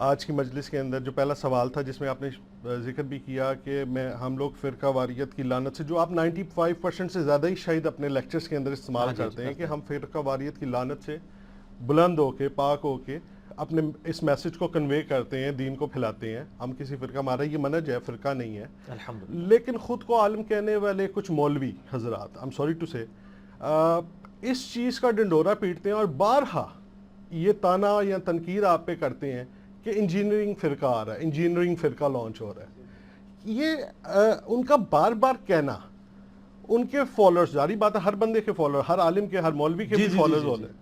آج کی مجلس کے اندر جو پہلا سوال تھا جس میں آپ نے ذکر بھی کیا کہ ہم لوگ فرقہ واریت کی لعنت سے، جو آپ 95% سے زیادہ ہی شاید اپنے لیکچرز کے اندر استعمال کرتے ہیں کہ ہم فرقہ واریت کی لعنت سے بلند ہو کے، پاک ہو کے اپنے اس میسج کو کنوے کرتے ہیں، دین کو پھیلاتے ہیں. ہم کسی فرقہ، ہمارا یہ منہج ہے، فرقہ نہیں ہے. الحمدللہ. لیکن خود کو عالم کہنے والے کچھ مولوی حضرات، I'm sorry to say، اس چیز کا ڈنڈورا پیٹتے ہیں اور بارہا یہ تانا یا تنقید آپ پہ کرتے ہیں کہ انجینئرنگ فرقہ آ رہا ہے، انجینئرنگ فرقہ لانچ ہو رہا ہے. یہ ان کا بار بار کہنا، ان کے فالوورز، جاری بات ہے ہر بندے کے فالوور، ہر عالم کے، ہر مولوی کے بھی فالوورز ہوتے ہیں،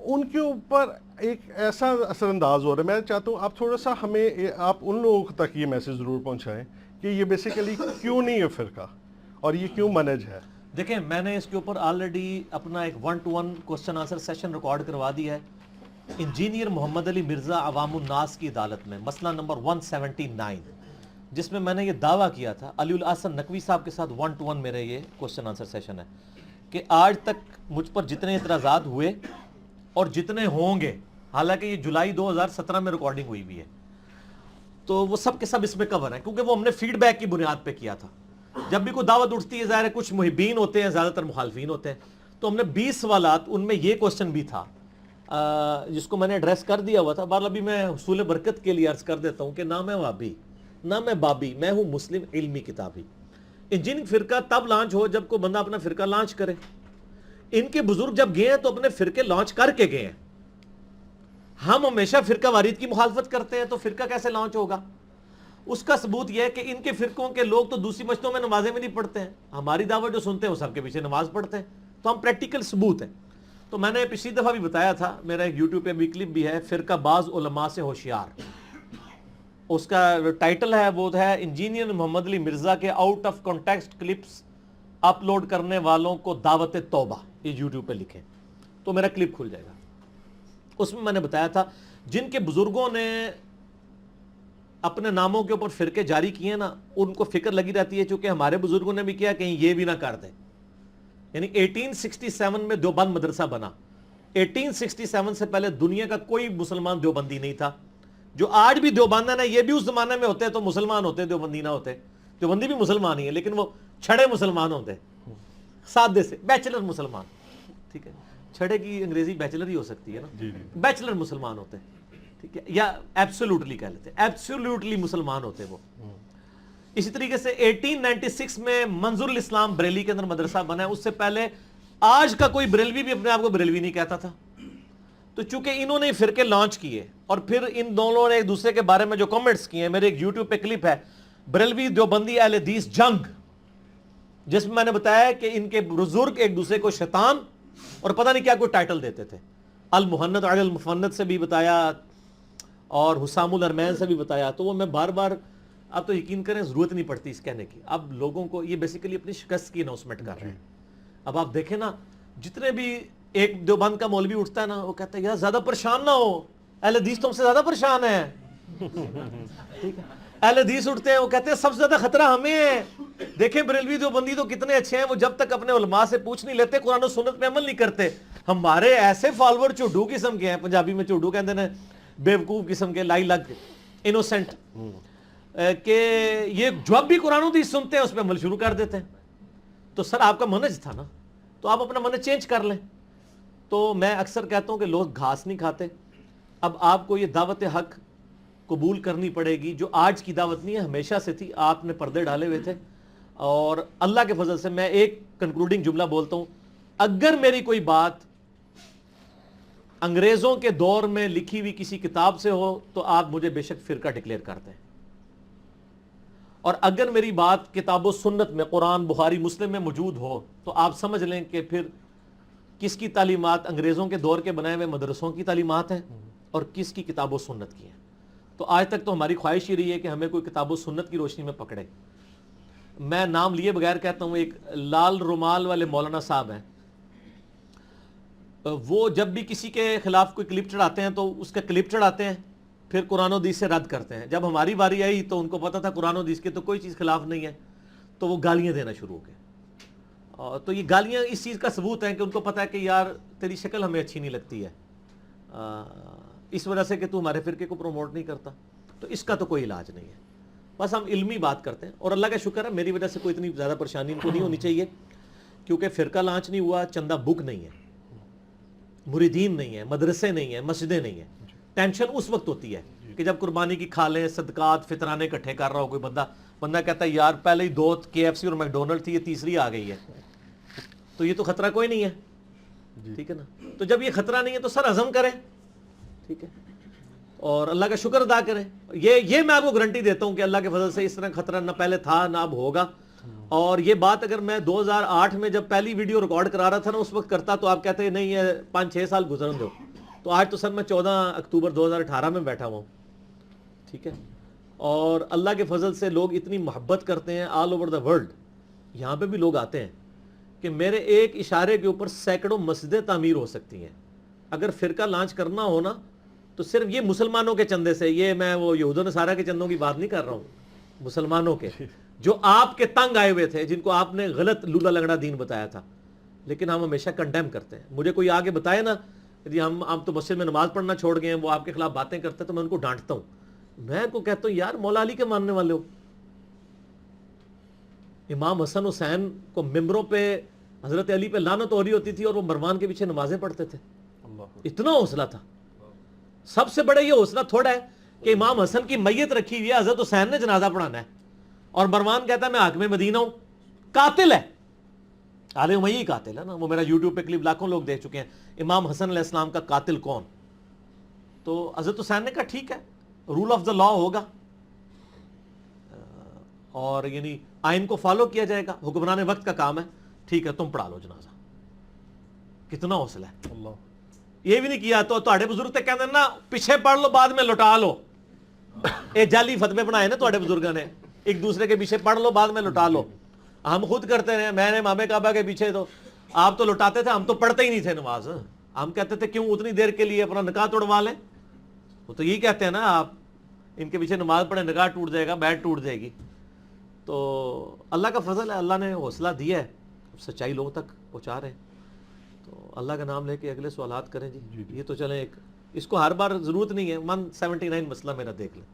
ان کے اوپر ایک ایسا اثر انداز ہو رہا ہے. میں چاہتا ہوں آپ تھوڑا سا ہمیں، آپ ان لوگوں تک یہ میسج ضرور پہنچائیں کہ یہ بیسیکلی کیوں نہیں ہے فرقہ اور یہ کیوں منہج ہے. دیکھیں، میں نے اس کے اوپر آلریڈی اپنا ایک 1-to-1 question answer session record کروا دیا ہے. انجینئر محمد علی مرزا عوام الناس کی عدالت میں مسئلہ نمبر 179، جس میں نے یہ دعویٰ کیا تھا، علی الاحسن نقوی صاحب کے ساتھ 1-to-1 میرے یہ کوسچن آنسر سیشن ہے، کہ آج تک مجھ پر جتنے اعتراضات ہوئے اور جتنے ہوں گے، حالانکہ یہ جولائی 2017 میں ریکارڈنگ ہوئی بھی ہے، تو وہ سب کے سب اس میں کور ہیں، کیونکہ وہ ہم نے فیڈ بیک کی بنیاد پہ کیا تھا. جب بھی کوئی دعوت اٹھتی ہے، ظاہر ہے کچھ محبین ہوتے ہیں، زیادہ تر مخالفین ہوتے ہیں، تو ہم نے 20 سوالات، ان میں یہ کوسچن بھی تھا جس کو میں نے ایڈریس کر دیا ہوا تھا. بہرحال ابھی میں حصول برکت کے لیے عرض کر دیتا ہوں کہ نہ میں وہابی، نہ میں بابی، میں ہوں مسلم علمی کتابی. انجینئرنگ فرقہ تب لانچ ہو جب کوئی بندہ اپنا فرقہ لانچ کرے. ان کے بزرگ جب گئے ہیں تو اپنے فرقے لانچ کر کے گئے ہیں. ہم ہمیشہ فرقہ واریت کی مخالفت کرتے ہیں تو فرقہ کیسے لانچ ہوگا؟ اس کا ثبوت یہ ہے کہ ان کے فرقوں کے لوگ تو دوسری مسجدوں میں نمازیں بھی نہیں پڑھتے ہیں. ہماری دعوت جو سنتے ہیں وہ سب کے پیچھے نماز پڑھتے ہیں. تو ہم پریکٹیکل ثبوت ہیں. تو میں نے پچھلی دفعہ بھی بتایا تھا، میرا ایک یوٹیوب پہ بھی کلپ بھی ہے، فرقہ باز علماء سے ہوشیار. اس کا ٹائٹل ہے، وہ ہے انجینئر محمد علی مرزا کے out of context clips upload کرنے والوں کو دعوت توبہ. یہ یوٹیوب پہ لکھیں تو میرا کلپ کھل جائے گا. اس میں نے بتایا تھا جن کے بزرگوں نے اپنے ناموں کے اوپر فرقے جاری کیے نا، ان کو فکر لگی رہتی ہے، چونکہ ہمارے بزرگوں نے بھی کیا، کہیں یہ بھی نہ کر دیں. یعنی 1867 میں دیوبند مدرسہ بنا. 1867 سے پہلے دنیا کا کوئی مسلمان دیوبندی نہیں تھا. جو آج بھی دیوبند ہے نا، یہ بھی اس زمانے میں ہوتے تو مسلمان ہوتے، دیوبندی نہ ہوتے. دیوبندی بھی مسلمان ہی ہے، لیکن وہ چھڑے مسلمان ہوتے، سادے سے بیچلر مسلمان. ٹھیک ہے، چھڑے کی انگریزی بیچلر ہی ہو سکتی ہے نا، بیچلر مسلمان ہوتے. ٹھیک ہے، یا ایبسولوٹلی کہہ لیتے، ایبسولوٹلی مسلمان ہوتے وہ. اسی طریقے سے 1896 میں منظور الاسلام بریلی کے اندر مدرسہ بنا ہے. اس سے پہلے آج کا کوئی بریلوی بھی اپنے آپ کو بریلوی نہیں کہتا تھا. تو چونکہ انہوں نے فرقے لانچ کیے اور پھر ان دونوں نے ایک دوسرے کے بارے میں جو کمنٹس کیے ہیں، میرے ایک یوٹیوب پہ کلپ ہے، بریلوی دیوبندی اہل حدیث جنگ، جس میں نے بتایا کہ ان کے بزرگ ایک دوسرے کو شیطان اور پتہ نہیں کیا کوئی ٹائٹل دیتے تھے. المحند علی المفند سے بھی بتایا اور حسام الارمین سے بھی بتایا. تو وہ میں بار بار، اب تو یقین کریں ضرورت نہیں پڑتی اس کہنے کی. اب لوگوں کو یہ بیسیکلی اپنی شکست کی اناؤنسمنٹ کر رہے ہیں. اب آپ دیکھیں نا، جتنے بھی ایک دیوبند کا مولوی اٹھتا ہے نا، وہ کہتا ہے یار زیادہ پریشان نہ ہو، اہل حدیث تم سے زیادہ پریشان ہے. ٹھیک ہے، اہل حدیث اٹھتے ہیں، وہ کہتے ہیں سب سے زیادہ خطرہ ہمیں ہے. دیکھیں بریلوی دیوبندی تو کتنے اچھے ہیں، وہ جب تک اپنے علماء سے پوچھ نہیں لیتے، قرآن و سنت پہ عمل نہیں کرتے. ہمارے ایسے فالوور چوڈو قسم کے ہیں، پنجابی میں چوڈو کہتے ہیں، بیوقوف قسم کے، لائی لگ، انوسنٹ، کہ یہ جب بھی قرآن و حدیث سنتے ہیں اس پہ عمل شروع کر دیتے ہیں. تو سر آپ کا منہج تھا نا، تو آپ اپنا منہج چینج کر لیں. تو میں اکثر کہتا ہوں کہ لوگ گھاس نہیں کھاتے. اب آپ کو یہ دعوت حق قبول کرنی پڑے گی، جو آج کی دعوت نہیں ہے، ہمیشہ سے تھی. آپ نے پردے ڈالے ہوئے تھے، اور اللہ کے فضل سے میں ایک کنکلوڈنگ جملہ بولتا ہوں، اگر میری کوئی بات انگریزوں کے دور میں لکھی ہوئی کسی کتاب سے ہو تو آپ مجھے بے شک فرقہ ڈکلیئر کر دیں. اور اگر میری بات کتاب و سنت میں، قرآن، بخاری، مسلم میں موجود ہو تو آپ سمجھ لیں کہ پھر کس کی تعلیمات انگریزوں کے دور کے بنائے ہوئے مدرسوں کی تعلیمات ہیں اور کس کی کتاب و سنت کی ہیں. تو آج تک تو ہماری خواہش ہی رہی ہے کہ ہمیں کوئی کتاب و سنت کی روشنی میں پکڑے. میں نام لیے بغیر کہتا ہوں، ایک لال رومال والے مولانا صاحب ہیں، وہ جب بھی کسی کے خلاف کوئی کلپ چڑھاتے ہیں تو اس کا کلپ چڑھاتے ہیں، پھر قرآن و حدیث سے رد کرتے ہیں. جب ہماری باری آئی تو ان کو پتا تھا قرآن و حدیث کے تو کوئی چیز خلاف نہیں ہے، تو وہ گالیاں دینا شروع ہو گئے. تو یہ گالیاں اس چیز کا ثبوت ہیں کہ ان کو پتا ہے کہ یار تیری شکل ہمیں اچھی نہیں لگتی ہے. اس وجہ سے کہ تو ہمارے فرقے کو پروموٹ نہیں کرتا. تو اس کا تو کوئی علاج نہیں ہے. بس ہم علمی بات کرتے ہیں, اور اللہ کا شکر ہے میری وجہ سے کوئی اتنی زیادہ پریشانی ان کو نہیں ہونی چاہیے, کیونکہ فرقہ لانچ نہیں ہوا, چندہ بک نہیں ہے, مریدین نہیں ہے, مدرسے نہیں ہیں, مسجدیں نہیں ہیں. ٹینشن اس وقت ہوتی ہے کہ جب قربانی کی کھالیں, صدقات, فطرانے اکٹھے کر رہا ہو کوئی بندہ کہتا ہے یار پہلے ہی 2 KFC اور میکڈونلڈ تھی, یہ تیسری آ گئی ہے, تو یہ تو خطرہ کوئی نہیں ہے. ٹھیک ہے نا. تو جب یہ خطرہ نہیں ہے تو سر عزم کریں, ٹھیک ہے, اور اللہ کا شکر ادا کریں. یہ میں آپ کو گارنٹی دیتا ہوں کہ اللہ کے فضل سے اس طرح خطرہ نہ پہلے تھا نہ اب ہوگا. اور یہ بات اگر میں 2008 میں جب پہلی ویڈیو ریکارڈ کرا رہا تھا نا اس وقت کرتا تو آپ کہتے ہیں نہیں یہ 5-6 سال گزرن دو. تو آج تو سر میں 14 اکتوبر 2018 میں بیٹھا ہوں, ٹھیک ہے. اور اللہ کے فضل سے لوگ اتنی محبت کرتے ہیں آل اوور دا ورلڈ, یہاں پہ بھی لوگ آتے ہیں کہ میرے ایک اشارے کے اوپر سینکڑوں مسجدیں تعمیر ہو سکتی ہیں. اگر فرقہ لانچ کرنا ہو نا تو صرف یہ مسلمانوں کے چندے سے, یہ میں وہ یہود و نصارہ کے چندوں کی بات نہیں کر رہا ہوں, مسلمانوں کے جو آپ کے تنگ آئے ہوئے تھے, جن کو آپ نے غلط لولا لنگڑا دین بتایا تھا. لیکن ہم ہمیشہ کنڈیم کرتے ہیں. مجھے کوئی آگے بتائے نا کہ ہم تو مسجد میں نماز پڑھنا چھوڑ گئے ہیں, وہ آپ کے خلاف باتیں کرتے ہیں, تو میں ان کو ڈانٹتا ہوں. میں ان کو کہتا ہوں یار مولا علی کے ماننے والے ہو. امام حسن حسین کو ممبروں پہ حضرت علی پہ لعنت ہو رہی ہوتی تھی اور وہ مروان کے پیچھے نمازیں پڑھتے تھے. اتنا حوصلہ تھا. سب سے بڑا یہ حوصلہ تھوڑا ہے کہ امام حسن کی میت رکھی ہوئی ہے, حضرت حسین نے جنازہ پڑھانا ہے, اور مروان کہتا ہے میں حاکم مدینہ ہوں. قاتل ہے, آل امیہ قاتل ہے نا. وہ میرا یوٹیوب پہ کلپ لاکھوں لوگ دیکھ چکے ہیں, امام حسن علیہ السلام کا قاتل کون. تو حضرت حسین نے کہا ٹھیک ہے رول آف دا لا ہوگا, اور یعنی آئین کو فالو کیا جائے گا, حکمران وقت کا کام ہے, ٹھیک ہے تم پڑھا لو جنازہ. کتنا حوصلہ ہے. اللہ. یہ بھی نہیں کیا تو تہاڈے بزرگ تے کہندے نا پیچھے پڑھ لو بعد میں لوٹا لو. اے جعلی فتوے بنائے نا تہاڈے بزرگاں نے, ایک دوسرے کے پیچھے پڑھ لو بعد میں لوٹا لو. ہم خود کرتے رہے, میں نے امام کعبہ کے پیچھے, تو آپ تو لوٹاتے تھے, ہم تو پڑھتے ہی نہیں تھے نماز. ہم کہتے تھے کیوں اتنی دیر کے لیے اپنا نکاح توڑوا لیں. وہ تو یہی کہتے ہیں نا آپ ان کے پیچھے نماز پڑھیں نکاح ٹوٹ جائے گا, بیٹ ٹوٹ جائے گی. تو اللہ کا فضل ہے, اللہ نے حوصلہ دیا ہے, سچائی لوگوں تک پہنچا رہے ہیں. تو اللہ کا نام لے کے اگلے سوالات کریں جی. یہ تو چلیں ایک اس کو ہر بار ضرورت نہیں ہے, 179 مسئلہ میرا دیکھ لیں.